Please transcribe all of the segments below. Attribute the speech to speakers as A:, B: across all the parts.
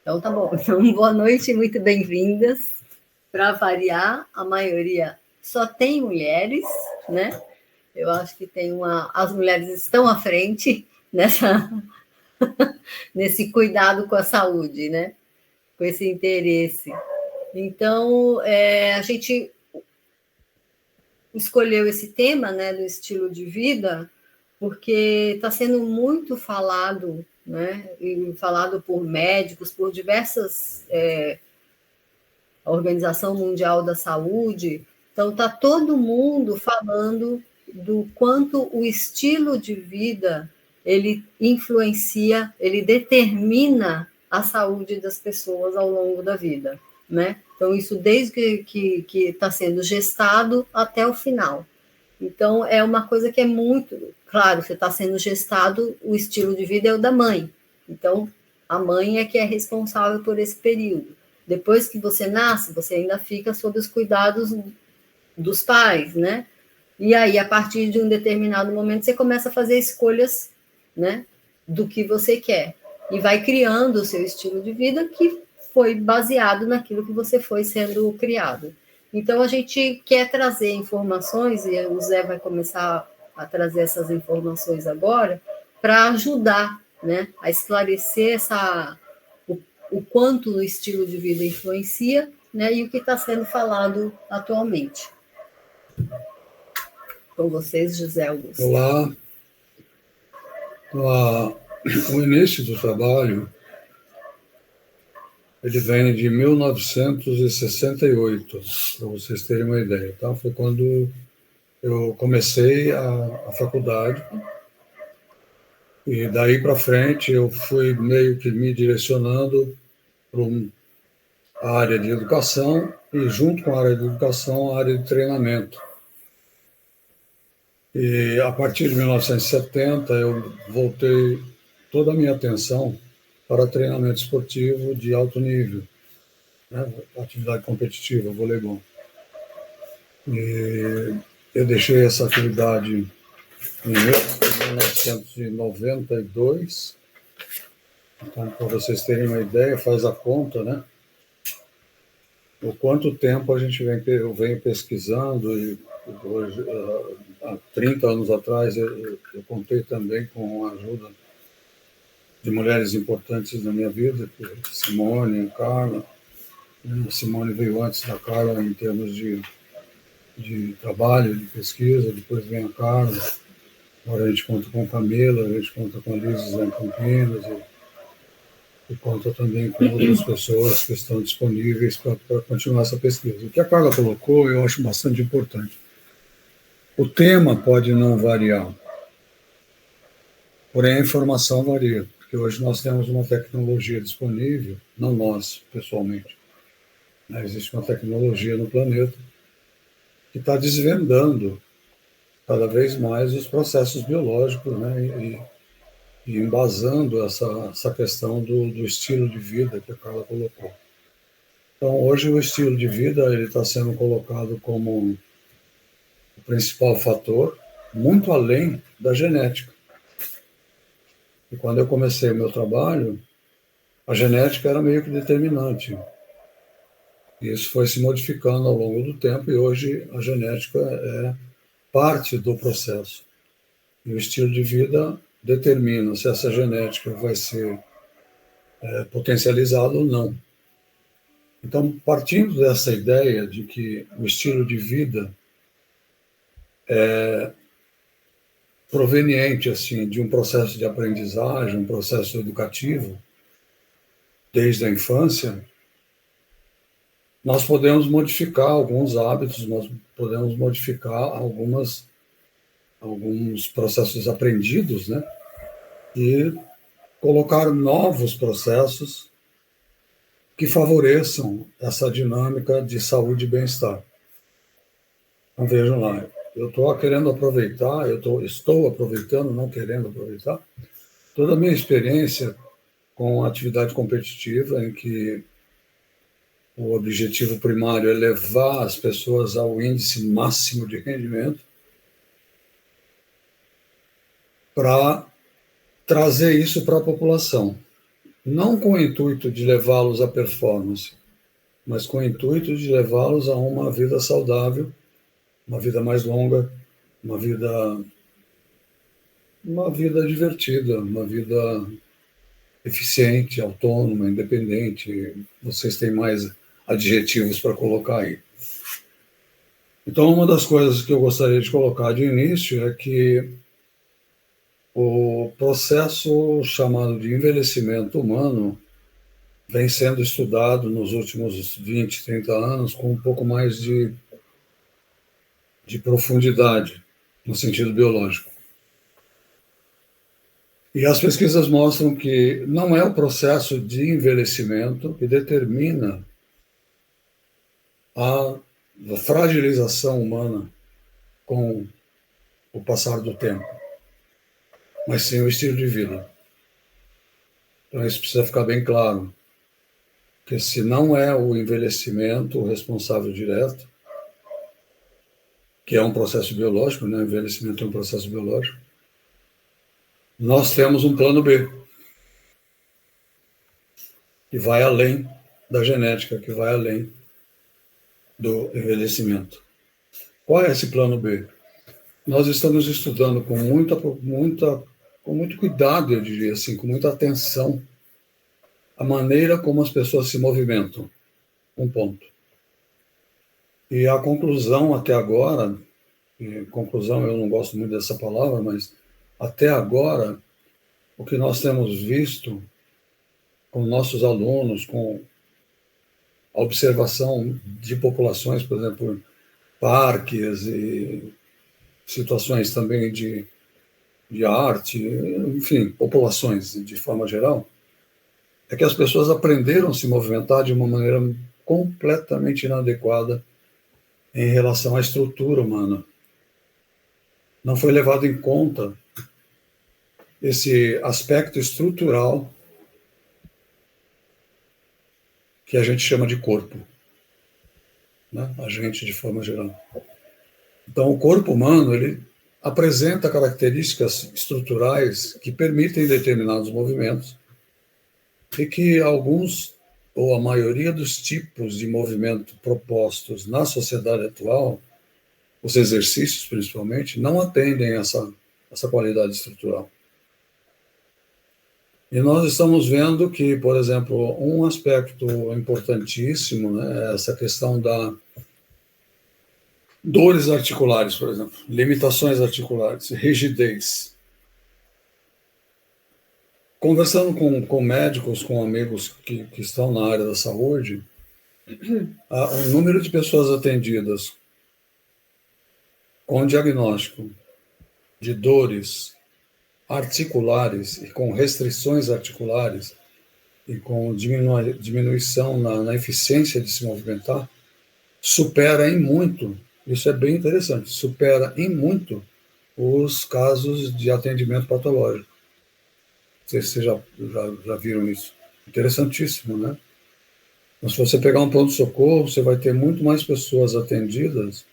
A: Então, tá bom. Então, boa noite, muito bem-vindas. Para variar, a maioria só tem mulheres, né? Eu acho que as mulheres estão à frente nesse cuidado com a saúde, né? Com esse interesse. Então, a gente escolheu esse tema, né, do estilo de vida, porque está sendo muito falado, né, e falado por médicos, por diversas a Organização Mundial da Saúde. Então, está todo mundo falando do quanto o estilo de vida ele influencia, ele determina a saúde das pessoas ao longo da vida, né? Então, isso desde que está sendo gestado até o final. Então, é uma coisa que é muito... Claro, você está sendo gestado, o estilo de vida é o da mãe. Então, a mãe é que é responsável por esse período. Depois que você nasce, você ainda fica sob os cuidados dos pais, né? E aí, a partir de um determinado momento, você começa a fazer escolhas, né, do que você quer. E vai criando o seu estilo de vida que foi baseado naquilo que você foi sendo criado. Então, a gente quer trazer informações, e o Zé vai começar a trazer essas informações agora, para ajudar, né, a esclarecer o quanto o estilo de vida influencia, né, e o que está sendo falado atualmente. Com vocês, José Augusto.
B: Olá. O início do trabalho ele vem de 1968, para vocês terem uma ideia. Tá? Foi quando eu comecei a faculdade, e daí para frente eu fui meio que me direcionando para a área de educação, e junto com a área de educação, a área de treinamento. E a partir de 1970 eu voltei toda a minha atenção para treinamento esportivo de alto nível, né? Atividade competitiva, voleibol. E eu deixei essa atividade em 1992. Então, para vocês terem uma ideia, faz a conta, né? O quanto tempo eu venho pesquisando, e hoje, há 30 anos atrás eu contei também com a ajuda de mulheres importantes na minha vida, Simone, Carla. A Simone veio antes da Carla em termos de trabalho, de pesquisa, depois vem a Carla. Agora a gente conta com a Camila, a gente conta com a Liz em Campinas, e conta também com outras pessoas que estão disponíveis para continuar essa pesquisa. O que a Carla colocou eu acho bastante importante. O tema pode não variar, porém a informação varia, porque hoje nós temos uma tecnologia disponível, não nós, pessoalmente, né? Existe uma tecnologia no planeta que está desvendando cada vez mais os processos biológicos, né? E embasando essa questão do estilo de vida que a Carla colocou. Então, hoje o estilo de vida ele está sendo colocado como o principal fator, muito além da genética. E quando eu comecei o meu trabalho, a genética era meio que determinante. E isso foi se modificando ao longo do tempo, e hoje a genética é parte do processo. E o estilo de vida determina se essa genética vai ser potencializada ou não. Então, partindo dessa ideia de que o estilo de vida é proveniente assim de um processo de aprendizagem, um processo educativo, desde a infância, nós podemos modificar alguns hábitos, nós podemos modificar alguns processos aprendidos, né? E colocar novos processos que favoreçam essa dinâmica de saúde e bem-estar. Então, vejam lá, eu estou querendo aproveitar, estou aproveitando, não querendo aproveitar, toda a minha experiência com a atividade competitiva, em que o objetivo primário é levar as pessoas ao índice máximo de rendimento, para trazer isso para a população. não com o intuito de levá-los à performance, mas com o intuito de levá-los a uma vida saudável, uma vida mais longa, uma vida divertida, uma vida eficiente, autônoma, independente. Vocês têm mais adjetivos para colocar aí. Então, uma das coisas que eu gostaria de colocar de início é que o processo chamado de envelhecimento humano vem sendo estudado nos últimos 20, 30 anos com um pouco mais de profundidade, no sentido biológico. E as pesquisas mostram que não é o processo de envelhecimento que determina a fragilização humana com o passar do tempo, mas sim o estilo de vida. Então isso precisa ficar bem claro, que se não é o envelhecimento o responsável direto, que é um processo biológico, né? O envelhecimento é um processo biológico, nós temos um plano B, que vai além da genética, que vai além do envelhecimento. Qual é esse plano B? Nós estamos estudando com muito cuidado, eu diria assim, com muita atenção, a maneira como as pessoas se movimentam. Um ponto. E a conclusão até agora, conclusão eu não gosto muito dessa palavra, mas até agora, o que nós temos visto com nossos alunos, com a observação de populações, por exemplo, parques e situações também de arte, enfim, populações de forma geral, é que as pessoas aprenderam a se movimentar de uma maneira completamente inadequada em relação à estrutura humana. Não foi levado em conta esse aspecto estrutural que a gente chama de corpo, né? A gente de forma geral. Então, o corpo humano, ele apresenta características estruturais que permitem determinados movimentos e que alguns, ou a maioria dos tipos de movimento propostos na sociedade atual, os exercícios principalmente, não atendem a essa qualidade estrutural. E nós estamos vendo que, por exemplo, um aspecto importantíssimo, né, é essa questão da dores articulares, por exemplo, limitações articulares, rigidez. Conversando com médicos, com amigos que estão na área da saúde, o número de pessoas atendidas com diagnóstico de dores articulares e com restrições articulares e com diminuição na eficiência de se movimentar, supera em muito, isso é bem interessante, supera em muito os casos de atendimento patológico. Não sei se vocês já viram isso. Interessantíssimo, né? Mas se você pegar um pronto-socorro, você vai ter muito mais pessoas atendidas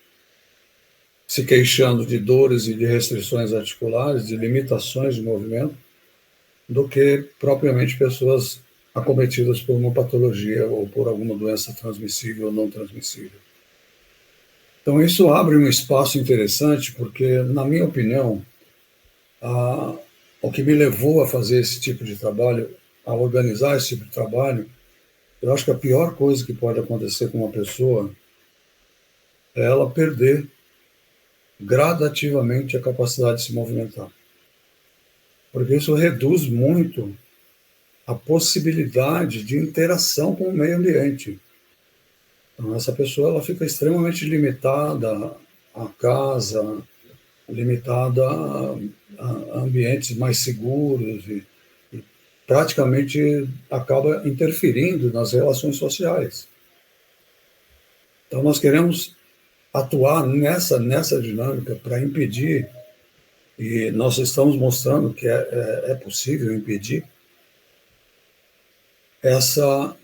B: se queixando de dores e de restrições articulares, de limitações de movimento, do que propriamente pessoas acometidas por uma patologia ou por alguma doença transmissível ou não transmissível. Então, isso abre um espaço interessante, porque, na minha opinião, o que me levou a fazer esse tipo de trabalho, a organizar esse tipo de trabalho, eu acho que a pior coisa que pode acontecer com uma pessoa é ela perder gradativamente a capacidade de se movimentar. Porque isso reduz muito a possibilidade de interação com o meio ambiente. Então, essa pessoa ela fica extremamente limitada à casa, limitada a ambientes mais seguros e praticamente acaba interferindo nas relações sociais. Então, nós queremos atuar nessa dinâmica para impedir, e nós estamos mostrando que é possível impedir, essa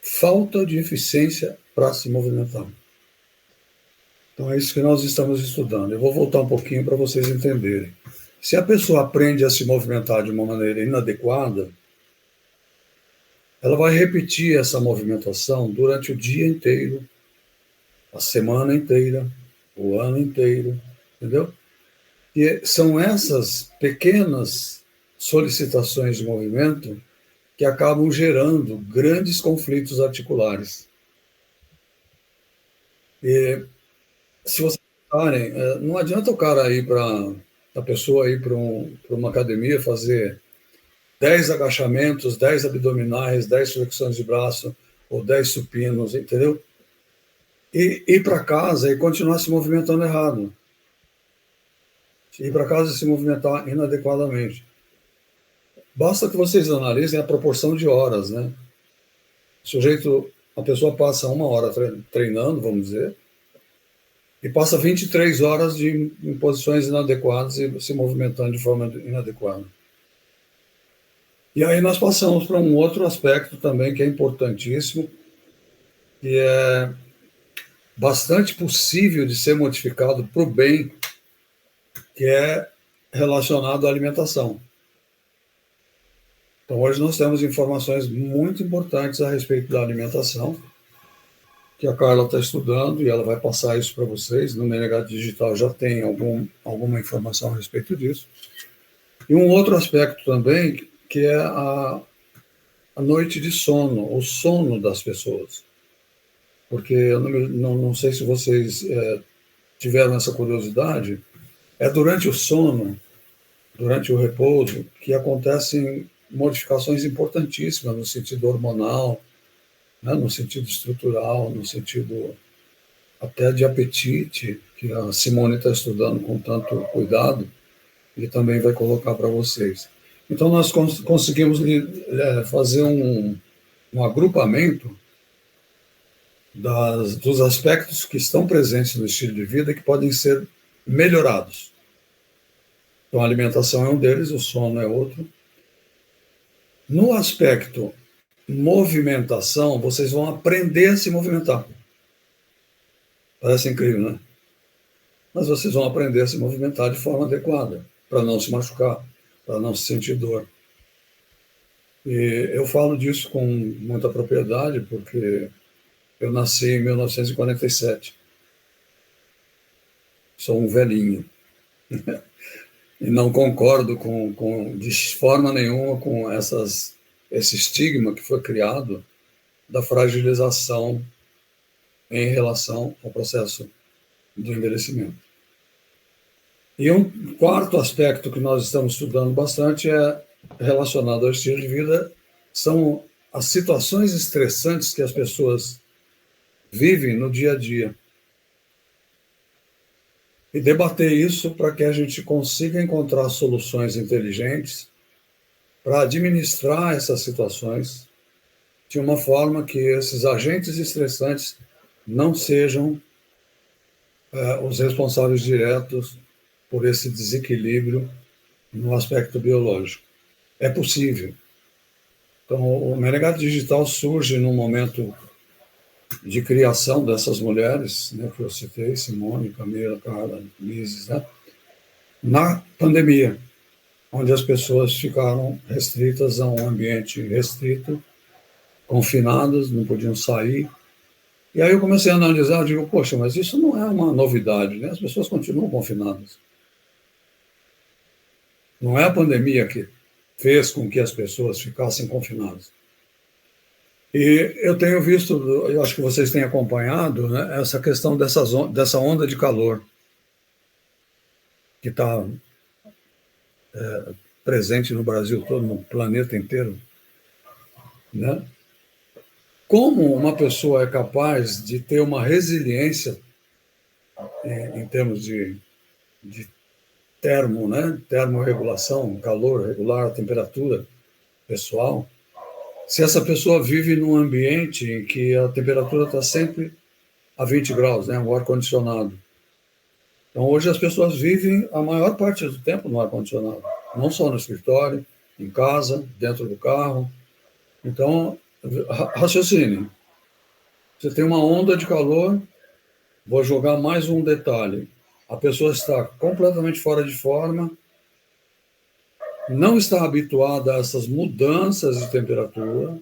B: falta de eficiência para se movimentar. Então é isso que nós estamos estudando. Eu vou voltar um pouquinho para vocês entenderem. Se a pessoa aprende a se movimentar de uma maneira inadequada, ela vai repetir essa movimentação durante o dia inteiro, a semana inteira, o ano inteiro, entendeu? E são essas pequenas solicitações de movimento que acabam gerando grandes conflitos articulares. E se vocês reparem, não adianta o cara ir a pessoa ir para uma academia fazer 10 agachamentos, 10 abdominais, 10 flexões de braço ou 10 supinos, entendeu? E ir para casa e continuar se movimentando errado. Ir para casa e se movimentar inadequadamente. Basta que vocês analisem a proporção de horas, né? A pessoa passa 1 hora treinando, vamos dizer, e passa 23 horas em posições inadequadas e se movimentando de forma inadequada. E aí nós passamos para um outro aspecto também que é importantíssimo, que é bastante possível de ser modificado para o bem, que é relacionado à alimentação. Então, hoje nós temos informações muito importantes a respeito da alimentação, que a Carla está estudando e ela vai passar isso para vocês. No Menegado Digital já tem alguma informação a respeito disso. E um outro aspecto também, que é a noite de sono, o sono das pessoas. Porque eu não sei se vocês tiveram essa curiosidade, é durante o sono, durante o repouso, que acontecem modificações importantíssimas no sentido hormonal, né, no sentido estrutural, no sentido até de apetite, que a Simone está estudando com tanto cuidado e também vai colocar para vocês. Então, nós conseguimos fazer um agrupamento dos aspectos que estão presentes no estilo de vida e que podem ser melhorados. Então, a alimentação é um deles, o sono é outro. No aspecto movimentação, vocês vão aprender a se movimentar. Parece incrível, né? Mas vocês vão aprender a se movimentar de forma adequada, para não se machucar, para não se sentir dor. E eu falo disso com muita propriedade, porque eu nasci em 1947. Sou um velhinho. E não concordo de forma nenhuma com esse estigma que foi criado da fragilização em relação ao processo do envelhecimento. E um quarto aspecto que nós estamos estudando bastante é relacionado ao estilo de vida, são as situações estressantes que as pessoas vivem no dia a dia. E debater isso para que a gente consiga encontrar soluções inteligentes para administrar essas situações de uma forma que esses agentes estressantes não sejam os responsáveis diretos por esse desequilíbrio no aspecto biológico. É possível. Então, o Menegado Digital surge num momento de criação dessas mulheres, né, que eu citei, Simone, Camila, Carla, Lises, né, na pandemia, onde as pessoas ficaram restritas a um ambiente restrito, confinadas, não podiam sair. E aí eu comecei a analisar, eu digo, poxa, mas isso não é uma novidade, né? As pessoas continuam confinadas. Não é a pandemia que fez com que as pessoas ficassem confinadas. E eu tenho visto, eu acho que vocês têm acompanhado, né, essa questão dessa onda de calor que está presente no Brasil todo, no planeta inteiro, né? Como uma pessoa é capaz de ter uma resiliência em termos de termorregulação, calor regular, temperatura pessoal, se essa pessoa vive num ambiente em que a temperatura está sempre a 20 graus, né, um ar-condicionado. Então, hoje as pessoas vivem a maior parte do tempo no ar-condicionado, não só no escritório, em casa, dentro do carro. Então, raciocine. Você tem uma onda de calor, vou jogar mais um detalhe. A pessoa está completamente fora de forma, não está habituada a essas mudanças de temperatura,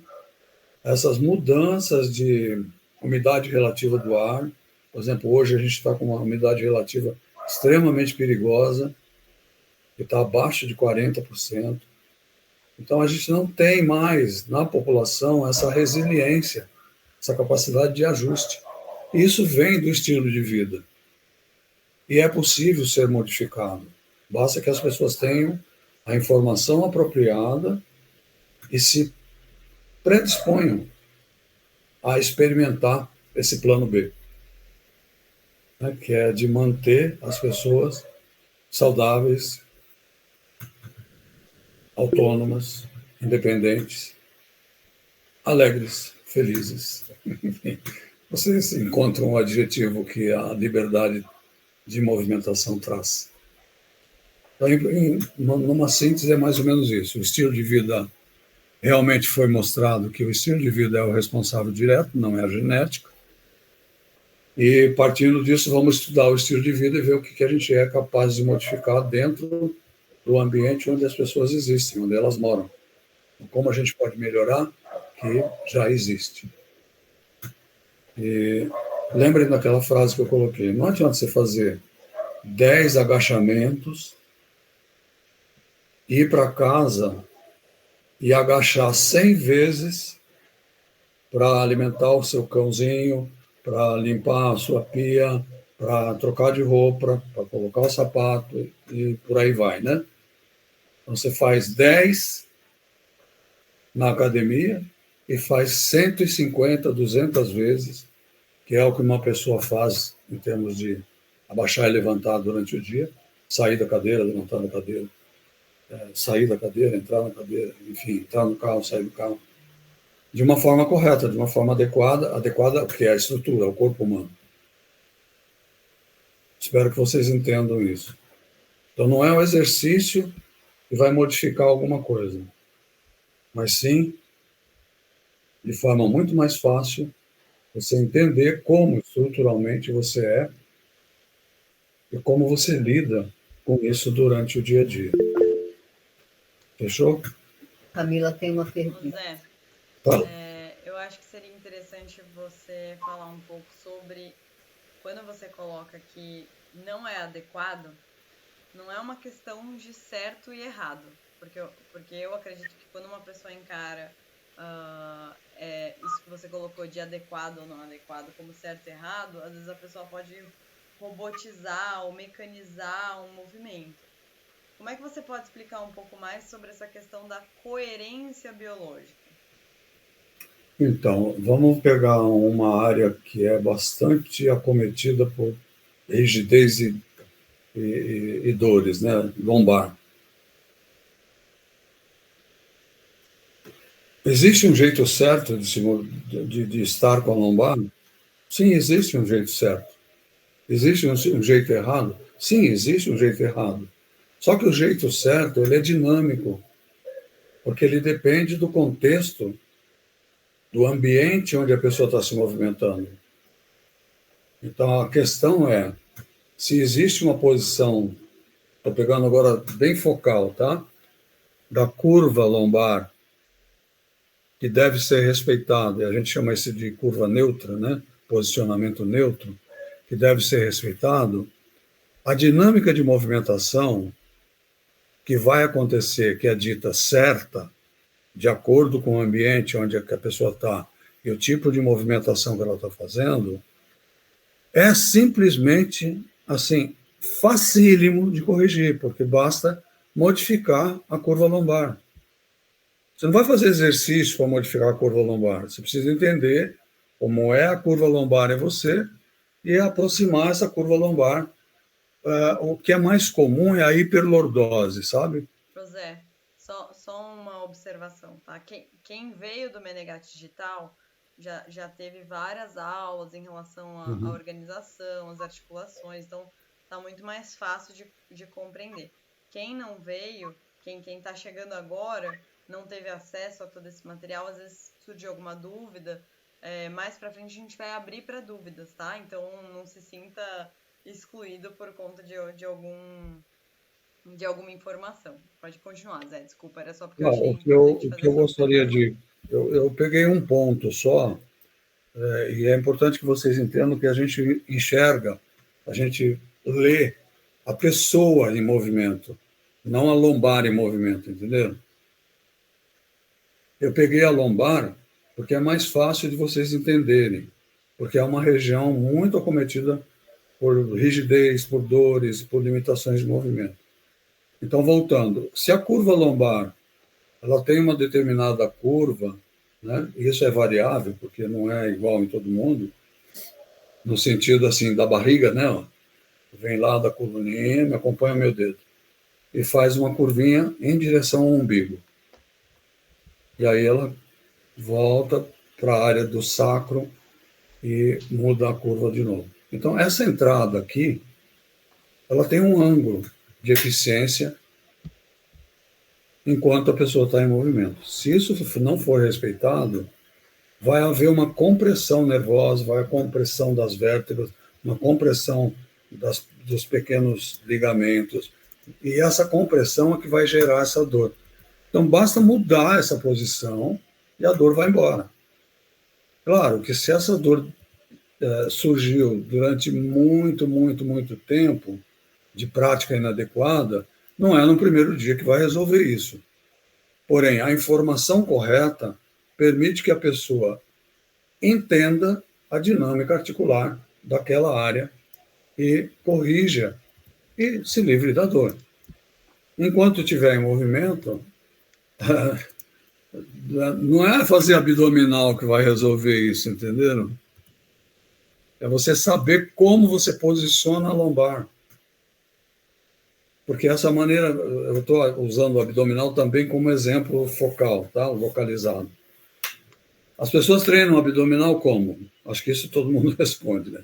B: essas mudanças de umidade relativa do ar. Por exemplo, hoje a gente está com uma umidade relativa extremamente perigosa, que está abaixo de 40%. Então, a gente não tem mais na população essa resiliência, essa capacidade de ajuste. Isso vem do estilo de vida. E é possível ser modificado. Basta que as pessoas tenham a informação apropriada e se predisponham a experimentar esse plano B, né, que é de manter as pessoas saudáveis, autônomas, independentes, alegres, felizes. Enfim, vocês encontram um adjetivo que a liberdade de movimentação traz. Então, numa síntese, é mais ou menos isso. O estilo de vida, realmente foi mostrado que o estilo de vida é o responsável direto, não é a genética. E, partindo disso, vamos estudar o estilo de vida e ver o que a gente é capaz de modificar dentro do ambiente onde as pessoas existem, onde elas moram. Como a gente pode melhorar, que já existe. E lembrem daquela frase que eu coloquei: não adianta você fazer 10 agachamentos, ir para casa e agachar 100 vezes para alimentar o seu cãozinho, para limpar a sua pia, para trocar de roupa, para colocar o sapato e por aí vai, né? Então, você faz 10 na academia e faz 150, 200 vezes, que é o que uma pessoa faz em termos de abaixar e levantar durante o dia, sair da cadeira, levantar da cadeira, sair da cadeira, entrar na cadeira, enfim, entrar no carro, sair do carro, de uma forma correta, de uma forma adequada, que é a estrutura, o corpo humano. Espero que vocês entendam isso. Então, não é um exercício que vai modificar alguma coisa, mas sim, de forma muito mais fácil, você entender como estruturalmente você é e como você lida com isso durante o dia a dia. Fechou?
A: Camila tem uma pergunta.
C: Zé, eu acho que seria interessante você falar um pouco sobre quando você coloca que não é adequado, não é uma questão de certo e errado, porque eu acredito que quando uma pessoa encara isso que você colocou de adequado ou não adequado como certo e errado, às vezes a pessoa pode robotizar ou mecanizar um movimento. Como é que você pode explicar um pouco mais sobre essa questão da coerência biológica?
B: Então, vamos pegar uma área que é bastante acometida por rigidez e dores, né? Lombar. Existe um jeito certo de estar com a lombar? Sim, existe um jeito certo. Existe um jeito errado? Sim, existe um jeito errado. Só que o jeito certo, ele é dinâmico, porque ele depende do contexto, do ambiente onde a pessoa está se movimentando. Então, a questão é, se existe uma posição, estou pegando agora bem focal, tá? Da curva lombar, que deve ser respeitada, a gente chama isso de curva neutra, né? Posicionamento neutro, que deve ser respeitado, a dinâmica de movimentação que vai acontecer, que é dita certa, de acordo com o ambiente onde a pessoa está e o tipo de movimentação que ela está fazendo, é simplesmente, assim, facílimo de corrigir, porque basta modificar a curva lombar. Você não vai fazer exercício para modificar a curva lombar. Você precisa entender como é a curva lombar em você e aproximar essa curva lombar. O que é mais comum é a hiperlordose, sabe?
C: José, só uma observação, tá? Quem veio do Menegate Digital já teve várias aulas em relação à organização, às articulações, então tá muito mais fácil de compreender. Quem não veio, quem está chegando agora, não teve acesso a todo esse material, às vezes surgiu alguma dúvida, mais para frente a gente vai abrir para dúvidas, tá? Então não se sinta excluído por conta de alguma informação. Pode continuar, Zé, desculpa, era só porque eu achei importante fazer essa observação.
B: Eu peguei um ponto só, e é importante que vocês entendam que a gente enxerga, a gente lê a pessoa em movimento, não a lombar em movimento, entenderam? Eu peguei a lombar porque é mais fácil de vocês entenderem, porque é uma região muito acometida por rigidez, por dores, por limitações de movimento. Então, voltando, se a curva lombar ela tem uma determinada curva, né? Isso é variável, porque não é igual em todo mundo, no sentido assim da barriga, né? Vem lá da coluninha, me acompanha o meu dedo, e faz uma curvinha em direção ao umbigo. E aí ela volta para a área do sacro e muda a curva de novo. Então, essa entrada aqui, ela tem um ângulo de eficiência enquanto a pessoa está em movimento. Se isso não for respeitado, vai haver uma compressão nervosa, vai haver compressão das vértebras, uma compressão dos pequenos ligamentos, e essa compressão é que vai gerar essa dor. Então, basta mudar essa posição e a dor vai embora. Claro que se essa dor surgiu durante muito tempo de prática inadequada, não é no primeiro dia que vai resolver isso. Porém, a informação correta permite que a pessoa entenda a dinâmica articular daquela área e corrija e se livre da dor. Enquanto estiver em movimento, não é fazer abdominal que vai resolver isso, entenderam? É você saber como você posiciona a lombar. Porque essa maneira, eu estou usando o abdominal também como exemplo focal, tá? Localizado. As pessoas treinam o abdominal como? Acho que isso todo mundo responde, né?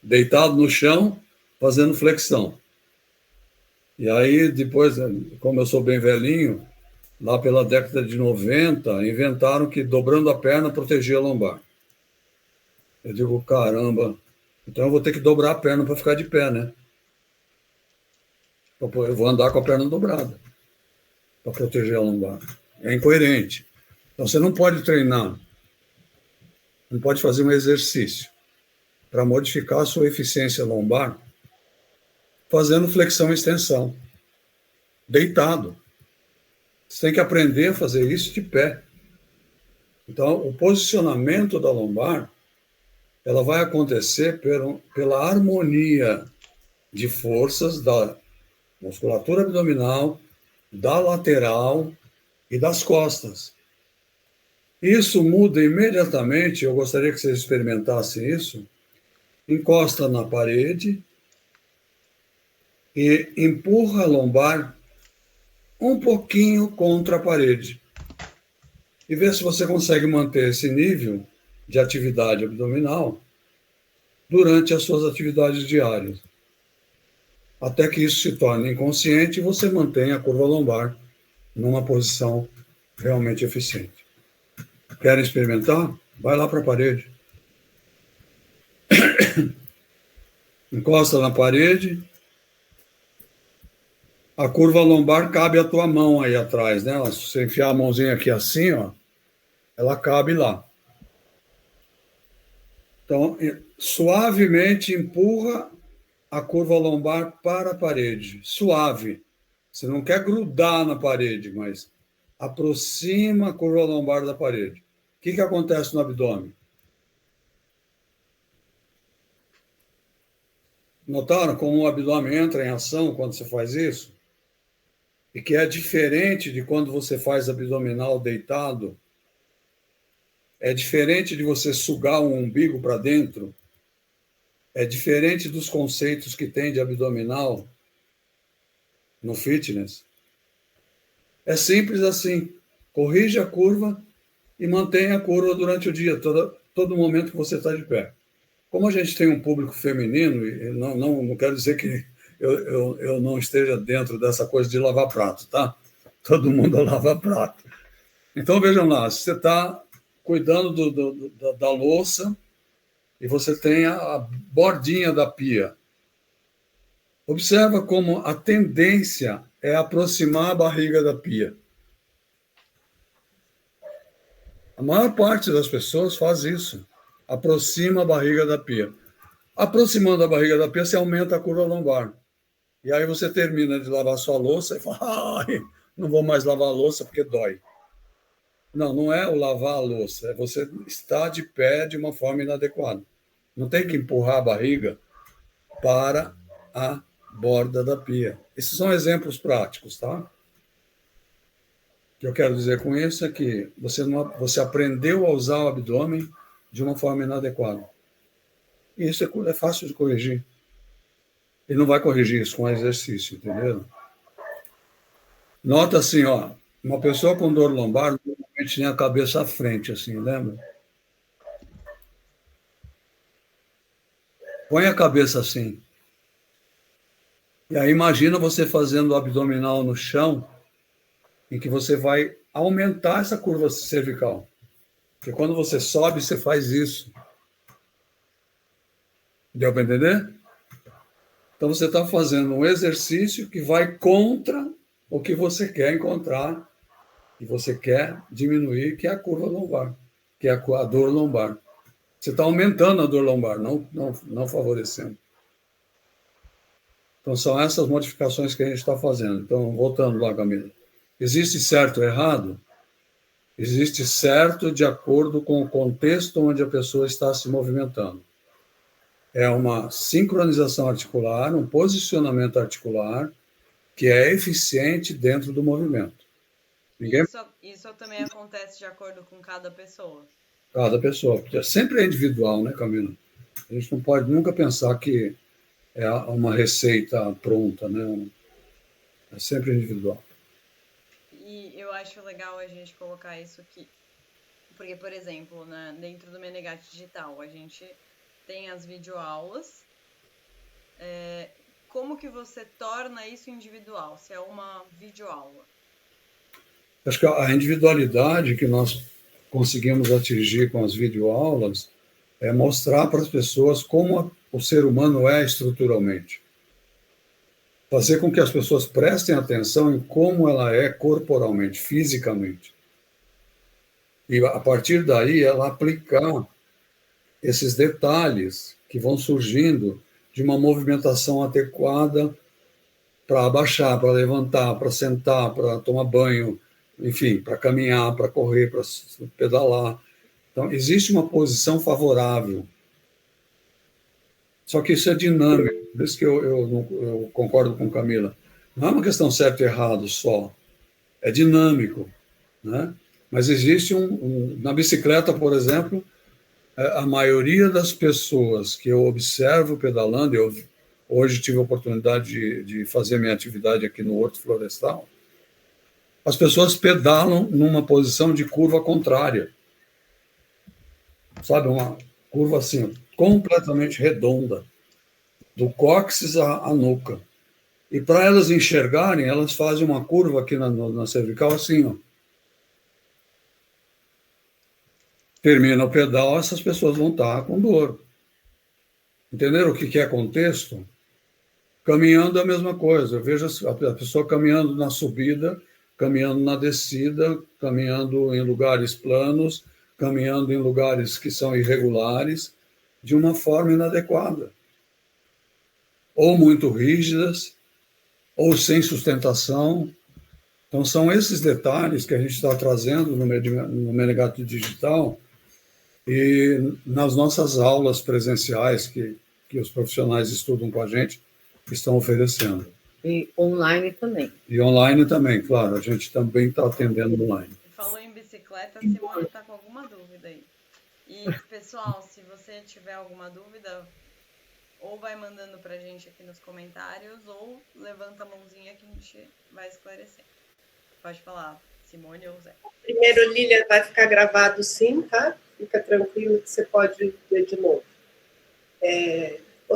B: Deitado no chão, fazendo flexão. E aí, depois, como eu sou bem velhinho, lá pela década de 90, inventaram que dobrando a perna protegia a lombar. Eu digo, caramba, então eu vou ter que dobrar a perna para ficar de pé, né? Eu vou andar com a perna dobrada para proteger a lombar. É incoerente. Então, você não pode treinar, não pode fazer um exercício para modificar a sua eficiência lombar fazendo flexão e extensão, deitado. Você tem que aprender a fazer isso de pé. Então, o posicionamento da lombar, ela vai acontecer pela harmonia de forças da musculatura abdominal, da lateral e das costas. Isso muda imediatamente, eu gostaria que vocês experimentassem isso. Encosta na parede e empurra a lombar um pouquinho contra a parede. E vê se você consegue manter esse nível de atividade abdominal durante as suas atividades diárias. Até que isso se torne inconsciente e você mantenha a curva lombar numa posição realmente eficiente. Querem experimentar? Vai lá para a parede. Encosta na parede. A curva lombar cabe a tua mão aí atrás, né? Se você enfiar a mãozinha aqui assim, ó, ela cabe lá. Então, suavemente empurra a curva lombar para a parede. Suave. Você não quer grudar na parede, mas aproxima a curva lombar da parede. O que acontece no abdômen? Notaram como o abdômen entra em ação quando você faz isso? E que é diferente de quando você faz abdominal deitado. É diferente de você sugar o umbigo para dentro. É diferente dos conceitos que tem de abdominal no fitness. É simples assim. Corrige a curva e mantenha a curva durante o dia, todo momento que você está de pé. Como a gente tem um público feminino, e não quero dizer que eu não esteja dentro dessa coisa de lavar prato, tá? Todo mundo lava prato. Então, vejam lá, se você está cuidando da louça e você tem a bordinha da pia, observa como a tendência é aproximar a barriga da pia. A maior parte das pessoas faz isso. Aproxima a barriga da pia. Aproximando a barriga da pia, você aumenta a curva lombar. E aí você termina de lavar sua louça e fala, ai, não vou mais lavar a louça porque dói. Não, não é o lavar a louça, é você estar de pé de uma forma inadequada. Não tem que empurrar a barriga para a borda da pia. Esses são exemplos práticos, tá? O que eu quero dizer com isso é que você aprendeu a usar o abdômen de uma forma inadequada. E isso é fácil de corrigir. E não vai corrigir isso com exercício, entendeu? Nota assim, ó, uma pessoa com dor lombar normalmente tem a cabeça à frente, assim, lembra? Põe a cabeça assim. E aí imagina você fazendo o abdominal no chão, em que você vai aumentar essa curva cervical. Porque quando você sobe, você faz isso. Deu para entender? Então você está fazendo um exercício que vai contra o que você quer encontrar, e você quer diminuir, que é a curva lombar, que é a dor lombar. Você está aumentando a dor lombar, não favorecendo. Então, são essas modificações que a gente está fazendo. Então, voltando lá, Camila. Existe certo ou errado? Existe certo de acordo com o contexto onde a pessoa está se movimentando. É uma sincronização articular, um posicionamento articular que é eficiente dentro do movimento.
C: Isso também acontece de acordo com cada pessoa?
B: Cada pessoa. Porque sempre é individual, né, Camila? A gente não pode nunca pensar que é uma receita pronta, né? É sempre individual.
C: E eu acho legal a gente colocar isso aqui. Porque, por exemplo, dentro do Menegatti Digital, a gente tem as videoaulas. Como que você torna isso individual, se é uma videoaula?
B: Acho que a individualidade que nós conseguimos atingir com as videoaulas é mostrar para as pessoas como o ser humano é estruturalmente. Fazer com que as pessoas prestem atenção em como ela é corporalmente, fisicamente. E, a partir daí, ela aplicar esses detalhes que vão surgindo de uma movimentação adequada para abaixar, para levantar, para sentar, para tomar banho, enfim, para caminhar, para correr, para pedalar. Então, existe uma posição favorável. Só que isso é dinâmico, por isso que eu concordo com Camila. Não é uma questão certo e errado só, é dinâmico, né? Mas existe na bicicleta, por exemplo, a maioria das pessoas que eu observo pedalando, eu hoje tive a oportunidade de fazer minha atividade aqui no Horto Florestal, as pessoas pedalam numa posição de curva contrária. Sabe, uma curva assim, completamente redonda, do cóccix à nuca. E para elas enxergarem, elas fazem uma curva aqui na cervical assim, ó. Termina o pedal, essas pessoas vão estar com dor. Entenderam o que é contexto? Caminhando é a mesma coisa. Eu vejo a pessoa caminhando na subida, caminhando na descida, caminhando em lugares planos, caminhando em lugares que são irregulares, de uma forma inadequada. Ou muito rígidas, ou sem sustentação. Então, são esses detalhes que a gente está trazendo no Menegatti Digital e nas nossas aulas presenciais que os profissionais estudam com a gente estão oferecendo.
A: E online também.
B: E online também, claro, a gente também está atendendo online.
C: Falou em bicicleta, a Simone está com alguma dúvida aí. E, pessoal, se você tiver alguma dúvida, ou vai mandando para a gente aqui nos comentários, ou levanta a mãozinha que a gente vai esclarecer. Pode falar, Simone ou Zé.
D: Primeiro, Lília, vai ficar gravado sim, tá? Fica tranquilo que você pode ver de novo.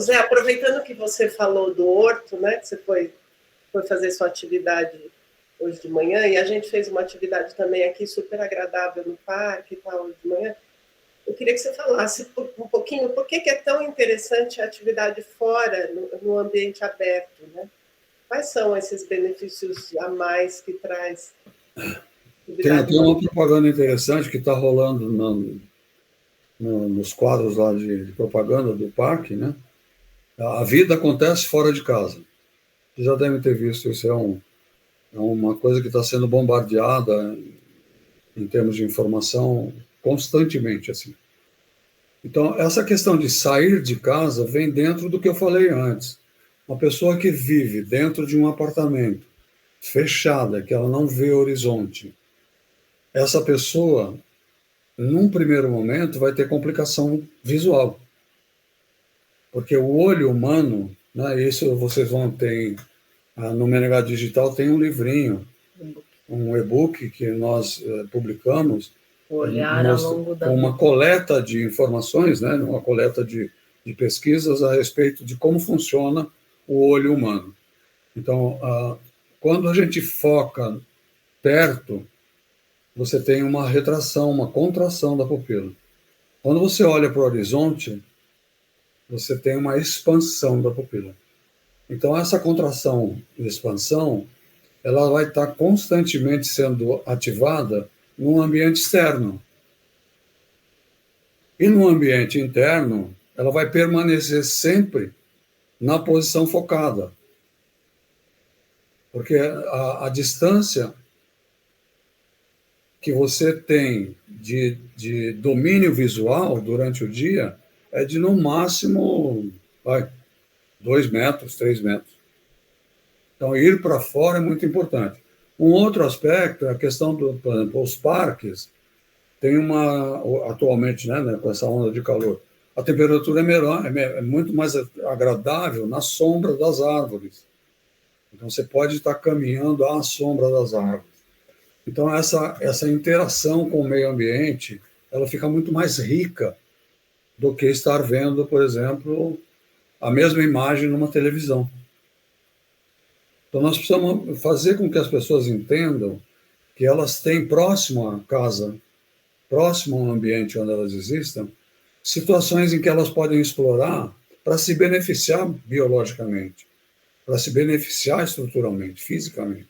D: Zé, aproveitando que você falou do horto, né? Que você foi fazer sua atividade hoje de manhã, e a gente fez uma atividade também aqui super agradável no parque e tal, hoje de manhã. Eu queria que você falasse um pouquinho por que é tão interessante a atividade fora, no ambiente aberto, né? Quais são esses benefícios a mais que traz
B: Tem uma propaganda interessante que está rolando nos quadros lá de propaganda do parque, né? A vida acontece fora de casa. Vocês já devem ter visto, isso é uma coisa que está sendo bombardeada em termos de informação constantemente, assim. Então, essa questão de sair de casa vem dentro do que eu falei antes. Uma pessoa que vive dentro de um apartamento, fechada, que ela não vê horizonte, essa pessoa, num primeiro momento, vai ter complicação visual. Porque o olho humano, né, isso vocês vão ter, no Menegate Digital tem um livrinho, um e-book que nós publicamos,
A: Olhar ao longo da
B: com uma
A: vida.
B: coleta de informações, né, uma coleta de pesquisas a respeito de como funciona o olho humano. Então, quando a gente foca perto, você tem uma retração, uma contração da pupila. Quando você olha para o horizonte, você tem uma expansão da pupila. Então, essa contração e expansão, ela vai estar constantemente sendo ativada num ambiente externo. E no ambiente interno, ela vai permanecer sempre na posição focada. Porque a distância que você tem de domínio visual durante o dia é de, no máximo, 2 metros, 3 metros. Então, ir para fora é muito importante. Um outro aspecto é a questão por exemplo, os parques tem atualmente, né, com essa onda de calor, a temperatura é melhor, é muito mais agradável na sombra das árvores. Então, você pode estar caminhando à sombra das árvores. Então, essa interação com o meio ambiente, ela fica muito mais rica do que estar vendo, por exemplo, a mesma imagem numa televisão. Então, nós precisamos fazer com que as pessoas entendam que elas têm próximo à casa, próximo ao ambiente onde elas existam, situações em que elas podem explorar para se beneficiar biologicamente, para se beneficiar estruturalmente, fisicamente,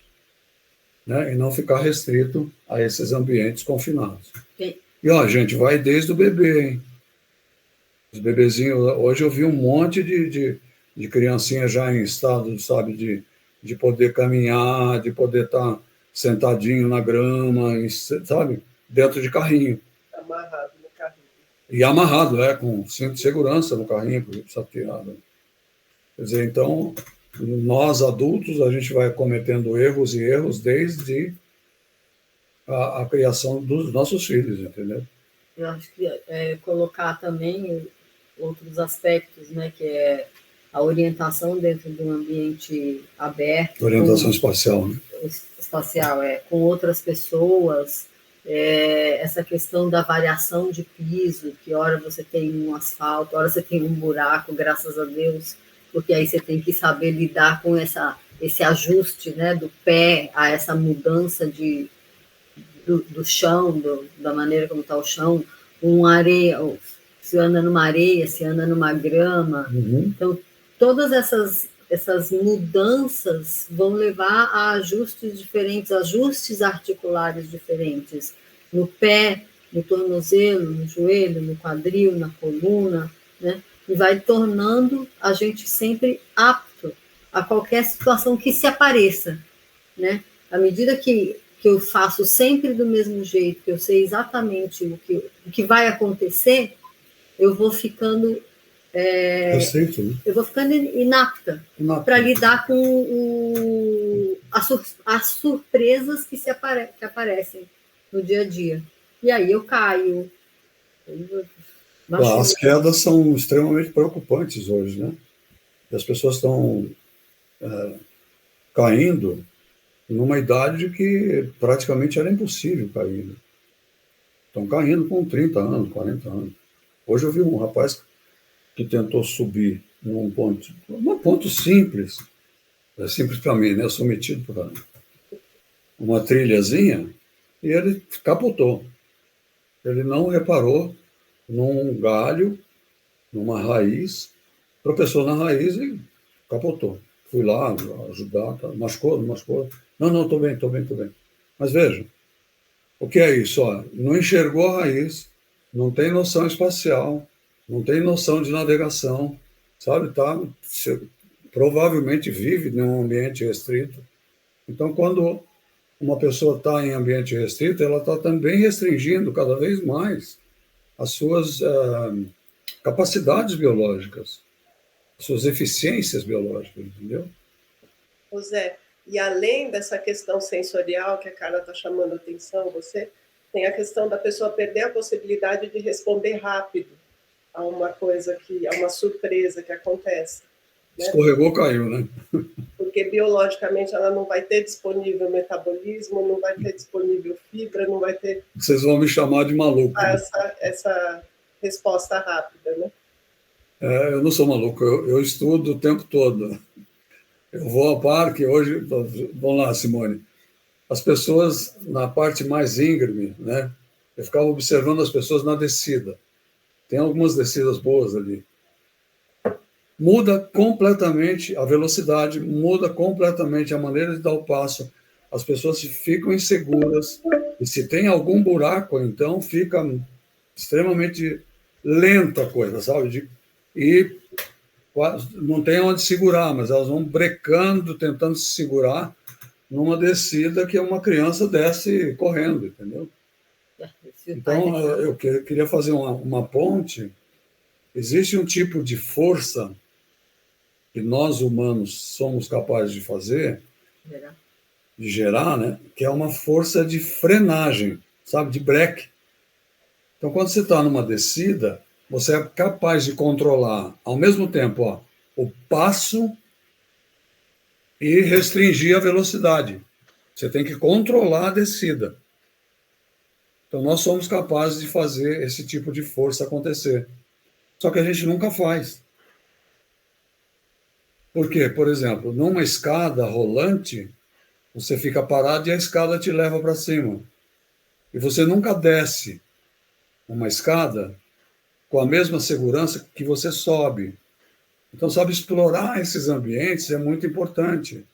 B: né? E não ficar restrito a esses ambientes confinados.
A: Sim.
B: E, ó, gente, vai desde o bebê, hein? Os bebezinhos, hoje eu vi um monte de criancinha já em estado, sabe, de poder caminhar, de poder estar sentadinho na grama, sabe, dentro de carrinho.
D: Amarrado no carrinho.
B: E amarrado, com cinto de segurança no carrinho, porque precisa tirar. Quer dizer, então, nós adultos, a gente vai cometendo erros e erros desde a criação dos nossos filhos, entendeu?
A: Eu acho que colocar também outros aspectos, né, que é a orientação dentro de um ambiente aberto.
B: Orientação espacial, né?
A: Espacial, com outras pessoas, essa questão da variação de piso, que hora você tem um asfalto, hora você tem um buraco, graças a Deus, porque aí você tem que saber lidar com esse ajuste, né, do pé a essa mudança do chão, da maneira como está o chão, areia, se anda numa areia, se anda numa grama.
B: Uhum.
A: Então, todas essas mudanças vão levar a ajustes diferentes, ajustes articulares diferentes, no pé, no tornozelo, no joelho, no quadril, na coluna, né? E vai tornando a gente sempre apto a qualquer situação que se apareça, né? À medida que eu faço sempre do mesmo jeito, que eu sei exatamente o que vai acontecer, eu vou ficando
B: Restrito, né?
A: eu vou ficando inapta para lidar com as surpresas que aparecem no dia a dia. E aí eu caio.
B: As quedas são extremamente preocupantes hoje, né? E as pessoas estão caindo numa idade que praticamente era impossível cair. Né? Estão caindo com 30 anos, 40 anos. Hoje eu vi um rapaz que tentou subir num ponto simples, simples para mim, né? Eu sou metido por uma trilhazinha, e ele capotou. Ele não reparou num galho, numa raiz, tropeçou na raiz e capotou. Fui lá ajudar, machucou, não machucou. Não, estou bem. Mas veja, O que é isso? Ó, não enxergou a raiz, não tem noção espacial, não tem noção de navegação, sabe? Provavelmente vive em um ambiente restrito. Então, quando uma pessoa está em ambiente restrito, ela está também restringindo cada vez mais as suas capacidades biológicas, as suas eficiências biológicas, entendeu?
D: José, e além dessa questão sensorial que a Carla está chamando a atenção, você tem a questão da pessoa perder a possibilidade de responder rápido a uma coisa a uma surpresa que acontece. Né?
B: Escorregou, caiu, né?
D: Porque biologicamente ela não vai ter disponível metabolismo, não vai ter disponível fibra, não vai ter...
B: Vocês vão me chamar de maluco.
D: Essa resposta rápida, né?
B: Eu não sou maluco, eu estudo o tempo todo. Eu vou ao parque hoje, vamos lá, Simone. As pessoas na parte mais íngreme, né? Eu ficava observando as pessoas na descida. Tem algumas descidas boas ali. Muda completamente a velocidade, muda completamente a maneira de dar o passo. As pessoas ficam inseguras. E se tem algum buraco, então fica extremamente lenta a coisa, sabe? E não tem onde segurar, mas elas vão brecando, tentando se segurar numa descida que uma criança desce correndo, entendeu? Então, eu queria fazer uma ponte. Existe um tipo de força que nós humanos somos capazes de fazer, de gerar, né? Que é uma força de frenagem, sabe? De breque. Então, quando você está numa descida, você é capaz de controlar, ao mesmo tempo, ó, o passo e restringir a velocidade. Você tem que controlar a descida. Então, nós somos capazes de fazer esse tipo de força acontecer. Só que a gente nunca faz. Por quê? Por exemplo, numa escada rolante, você fica parado e a escada te leva para cima. E você nunca desce uma escada com a mesma segurança que você sobe. Então, sabe, explorar esses ambientes é muito importante.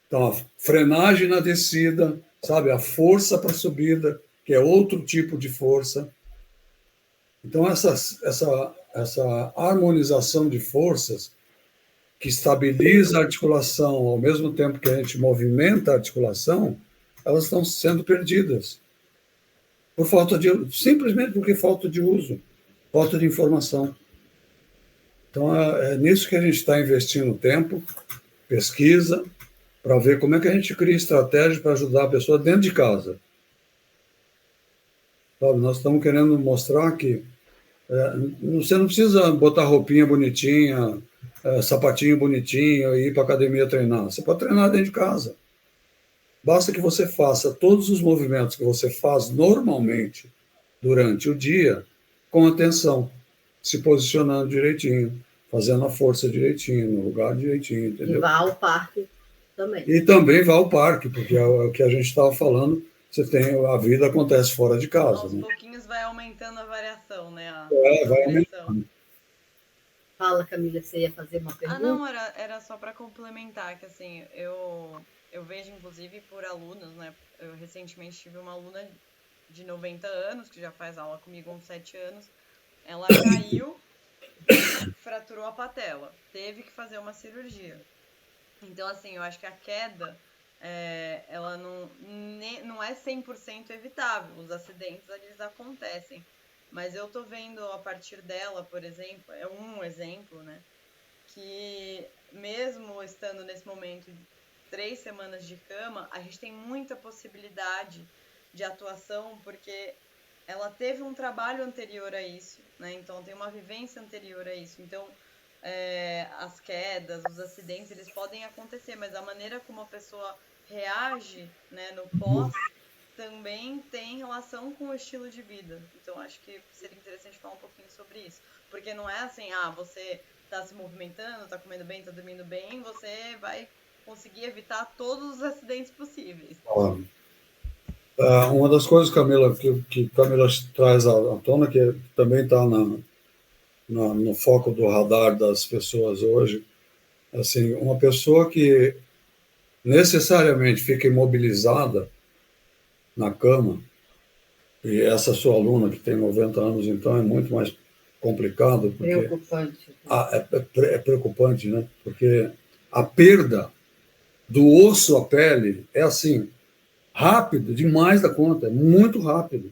B: Então, a frenagem na descida, sabe, a força para a subida, que é outro tipo de força. Então, essa harmonização de forças que estabiliza a articulação ao mesmo tempo que a gente movimenta a articulação, elas estão sendo perdidas. Simplesmente porque falta de uso, falta de informação. Então, é nisso que a gente está investindo tempo, pesquisa, para ver como é que a gente cria estratégias para ajudar a pessoa dentro de casa. Sabe, nós estamos querendo mostrar que você não precisa botar roupinha bonitinha, sapatinho bonitinho e ir para a academia treinar. Você pode treinar dentro de casa. Basta que você faça todos os movimentos que você faz normalmente durante o dia com atenção, se posicionando direitinho, fazendo a força direitinho, no lugar direitinho, entendeu?
A: E vá ao parque também.
B: E também vá ao parque, porque é o que a gente estava falando, a vida acontece fora de casa.
C: Aos
B: né?
C: pouquinhos vai aumentando a variação, né?
B: Vai aumentando.
A: Fala, Camila, você ia fazer uma pergunta?
C: Não, era só para complementar, que assim, eu vejo, inclusive, por alunos, né? Eu recentemente tive uma aluna de 90 anos, que já faz aula comigo há uns 7 anos. Ela caiu, fraturou a patela, teve que fazer uma cirurgia. Então, assim, eu acho que a queda, ela não é 100% evitável. Os acidentes, eles acontecem. Mas eu tô vendo a partir dela, por exemplo, é um exemplo, né? Que mesmo estando nesse momento de 3 semanas de cama, a gente tem muita possibilidade de atuação, porque ela teve um trabalho anterior a isso, né? Então tem uma vivência anterior a isso. Então as quedas, os acidentes, eles podem acontecer, mas a maneira como a pessoa reage, né, no pós também tem relação com o estilo de vida. Então acho que seria interessante falar um pouquinho sobre isso, porque não é assim, você está se movimentando, está comendo bem, está dormindo bem, você vai conseguir evitar todos os acidentes possíveis.
B: Uma das coisas, Camila, que Camila traz à tona, que também está no foco do radar das pessoas hoje, assim, uma pessoa que necessariamente fica imobilizada, na cama, e essa sua aluna que tem 90 anos, então, é muito mais complicado, porque
A: Preocupante.
B: é preocupante, né? Porque a perda do osso à pele é assim, rápido, demais da conta, é muito rápido.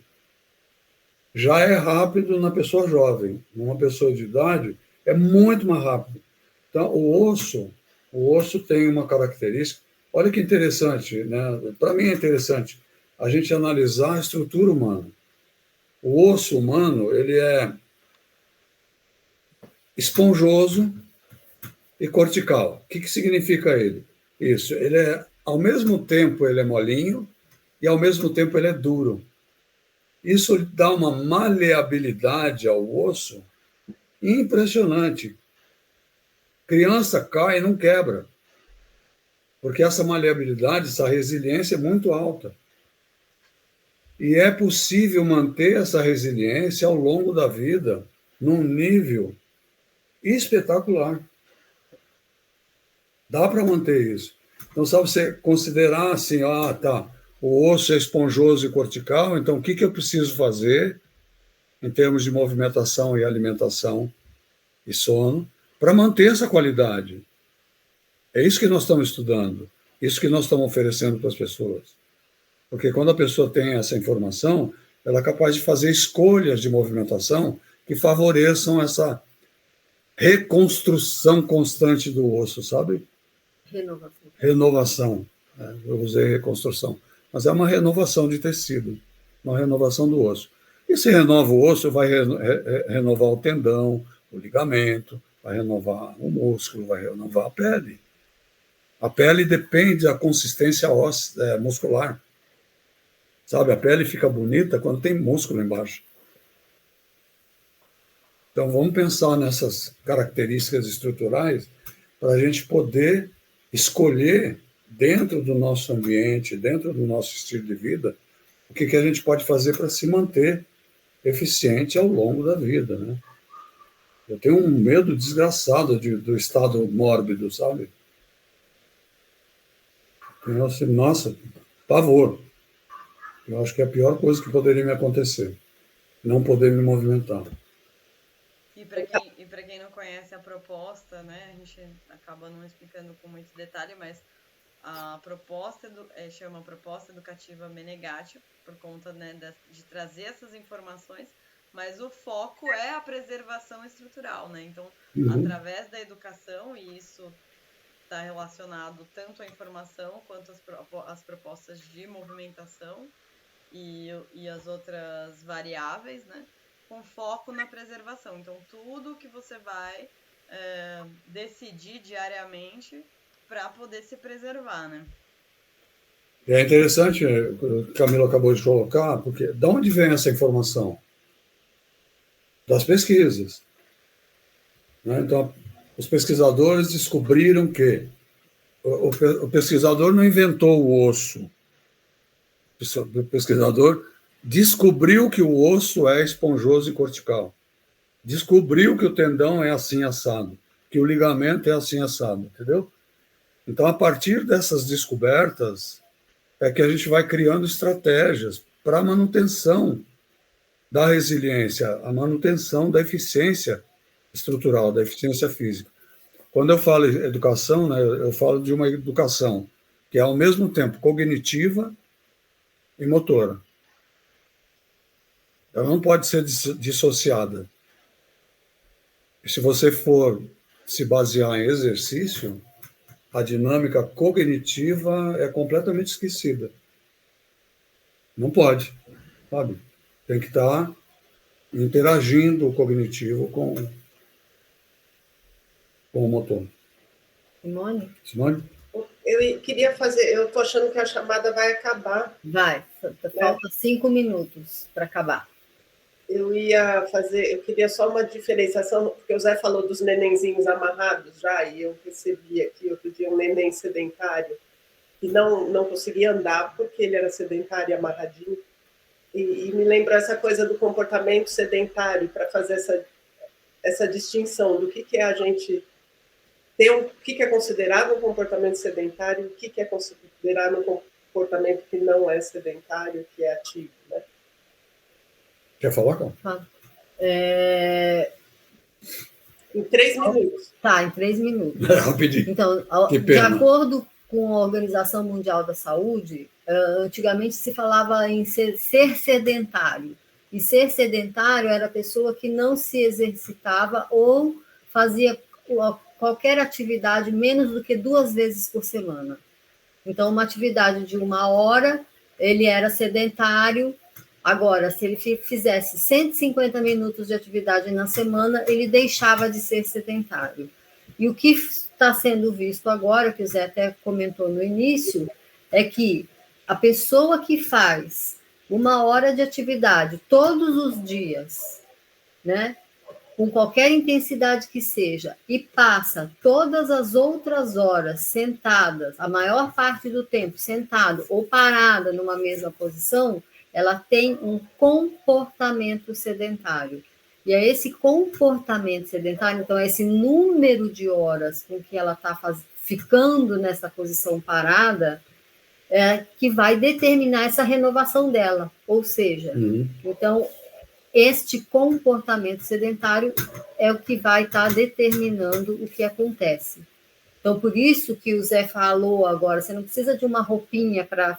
B: Já é rápido na pessoa jovem, numa pessoa de idade, é muito mais rápido. Então, o osso tem uma característica. Olha que interessante, né? Para mim é interessante a gente analisar a estrutura humana. O osso humano, ele é esponjoso e cortical. O que significa ele? Isso, ele é, ao mesmo tempo, ele é molinho e ao mesmo tempo ele é duro. Isso dá uma maleabilidade ao osso impressionante. Criança cai e não quebra, porque essa maleabilidade, essa resiliência é muito alta. E é possível manter essa resiliência ao longo da vida, num nível espetacular. Dá para manter isso. Então, só você considerar assim, tá, o osso é esponjoso e cortical, então o que eu preciso fazer em termos de movimentação e alimentação e sono para manter essa qualidade? É isso que nós estamos estudando, isso que nós estamos oferecendo para as pessoas. Porque quando a pessoa tem essa informação, ela é capaz de fazer escolhas de movimentação que favoreçam essa reconstrução constante do osso, sabe? Renovação. Eu usei reconstrução. Mas é uma renovação de tecido, uma renovação do osso. E se renova o osso, vai renovar o tendão, o ligamento, vai renovar o músculo, vai renovar a pele. A pele depende da consistência muscular. Sabe, a pele fica bonita quando tem músculo embaixo. Então, vamos pensar nessas características estruturais para a gente poder escolher, dentro do nosso ambiente, dentro do nosso estilo de vida, o que a gente pode fazer para se manter eficiente ao longo da vida, né? Eu tenho um medo desgraçado do estado mórbido, sabe? Eu, assim, nossa, pavor. Eu acho que é a pior coisa que poderia me acontecer, não poder me movimentar.
C: E para quem não conhece a proposta, né, a gente acaba não explicando com muito detalhe, mas a proposta chama Proposta Educativa Menegatti, por conta, né, de trazer essas informações, mas o foco é a preservação estrutural, né? Então, através da educação, e isso está relacionado tanto à informação quanto às propostas de movimentação e as outras variáveis, né? Com foco na preservação. Então, tudo que você vai decidir diariamente para poder se preservar, né?
B: É interessante, o que o Camilo acabou de colocar, porque de onde vem essa informação? Das pesquisas. Né? Então, os pesquisadores descobriram que o pesquisador não inventou o osso. O pesquisador descobriu que o osso é esponjoso e cortical. Descobriu que o tendão é assim assado, que o ligamento é assim assado, entendeu? Então, a partir dessas descobertas, é que a gente vai criando estratégias para a manutenção da resiliência, a manutenção da eficiência estrutural, da eficiência física. Quando eu falo em educação, né, eu falo de uma educação que é ao mesmo tempo cognitiva e motora. Ela não pode ser dissociada. E se você for se basear em exercício, a dinâmica cognitiva é completamente esquecida. Não pode, sabe? Tem que estar interagindo o cognitivo com o motor. Simone?
D: Eu queria fazer, eu estou achando que a chamada vai acabar.
A: Vai, falta 5 minutos para acabar.
D: Eu queria só uma diferenciação, porque o Zé falou dos nenenzinhos amarrados já, e eu recebi aqui outro dia um neném sedentário, que não conseguia andar porque ele era sedentário e amarradinho. E me lembrou essa coisa do comportamento sedentário, para fazer essa distinção do que é a gente ter, o que é considerado um comportamento sedentário, o que é considerado um comportamento que não é sedentário, que é ativo, né?
B: Quer falar, Carla?
D: Em 3 minutos.
A: Tá, em 3 minutos.
B: Rapidinho.
A: Então, de acordo com a Organização Mundial da Saúde, antigamente se falava em ser sedentário. E ser sedentário era a pessoa que não se exercitava ou fazia qualquer atividade menos do que 2 vezes por semana. Então, uma atividade de 1 hora, ele era sedentário. Agora, se ele fizesse 150 minutos de atividade na semana, ele deixava de ser sedentário. E o que está sendo visto agora, que o Zé até comentou no início, é que a pessoa que faz 1 hora de atividade todos os dias, né, com qualquer intensidade que seja, e passa todas as outras horas sentadas, a maior parte do tempo sentado ou parada numa mesma posição, ela tem um comportamento sedentário. E é esse comportamento sedentário, então, é esse número de horas com que ela está ficando nessa posição parada, que vai determinar essa renovação dela. Ou seja, então, este comportamento sedentário é o que vai estar determinando o que acontece. Então, por isso que o Zé falou agora, você não precisa de uma roupinha para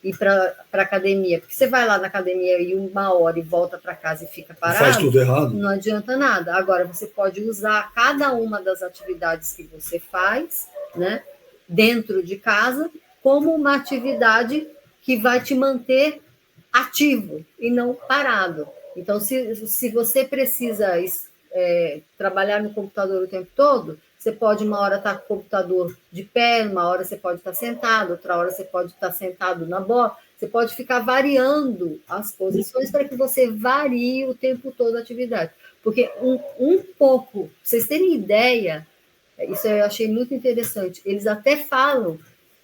A: ir para a academia, porque você vai lá na academia e 1 hora e volta para casa e fica parado.
B: Faz tudo errado.
A: Não adianta nada. Agora, você pode usar cada uma das atividades que você faz, né, dentro de casa, como uma atividade que vai te manter ativo e não parado. Então, se você precisa trabalhar no computador o tempo todo, você pode 1 hora estar com o computador de pé, 1 hora você pode estar sentado, outra hora você pode estar sentado na bola. Você pode ficar variando as posições para que você varie o tempo todo a atividade. Porque um pouco, pra vocês terem ideia, isso eu achei muito interessante, eles até falam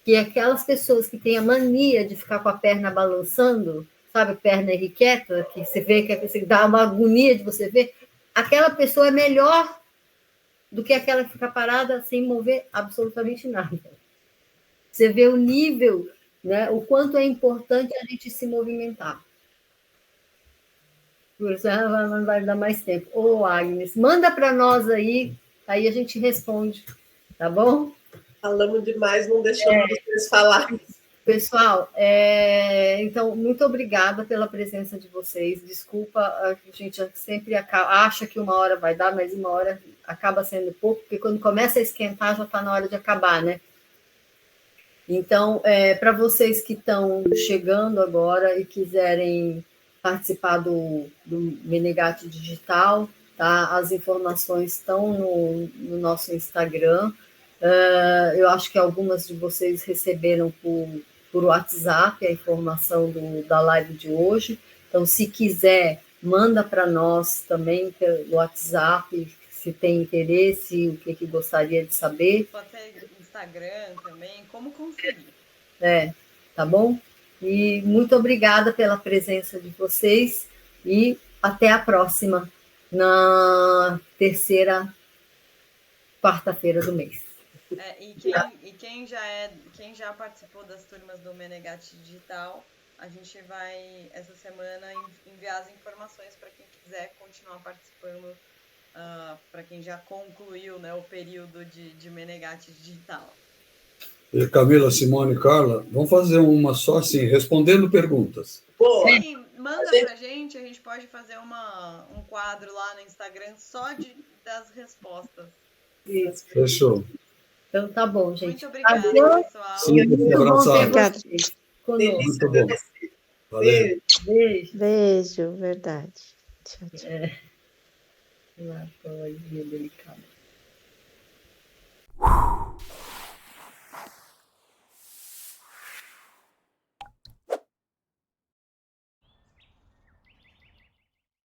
A: que aquelas pessoas que têm a mania de ficar com a perna balançando, sabe, perna irrequieta, que você vê que você dá uma agonia de você ver, aquela pessoa é melhor do que aquela que fica parada sem mover absolutamente nada. Você vê o nível, né, o quanto é importante a gente se movimentar. Por isso, não vai dar mais tempo. Ô, Agnes, manda para nós aí a gente responde, tá bom?
D: Falamos demais, não deixamos vocês falar.
A: Pessoal, então, muito obrigada pela presença de vocês. Desculpa, a gente sempre acha que 1 hora vai dar, mas 1 hora acaba sendo pouco, porque quando começa a esquentar, já está na hora de acabar, né? Então, para vocês que estão chegando agora e quiserem participar do Menegate Digital, tá? As informações estão no nosso Instagram. Eu acho que algumas de vocês receberam por WhatsApp a informação da live de hoje. Então, se quiser, manda para nós também pelo WhatsApp, se tem interesse, o que gostaria de saber.
C: Pode ser Instagram também, como conseguir.
A: Tá bom? E muito obrigada pela presença de vocês e até a próxima, na terceira quarta-feira do mês.
C: Quem já participou das turmas do Menegate Digital, a gente vai, essa semana, enviar as informações para quem quiser continuar participando, para quem já concluiu, né, o período de Menegate Digital.
B: E Camila, Simone e Carla, vamos fazer uma só assim, respondendo perguntas.
C: Sim, manda para a gente pode fazer um quadro lá no Instagram só das respostas.
A: Isso.
B: Fechou.
A: Então tá bom, gente.
C: Muito obrigada, pessoal.
B: Sim, muito
A: abraçado.
B: Muito bom. Valeu.
E: Beijo, verdade. Tchau, tchau.
A: Uma coisinha delicada.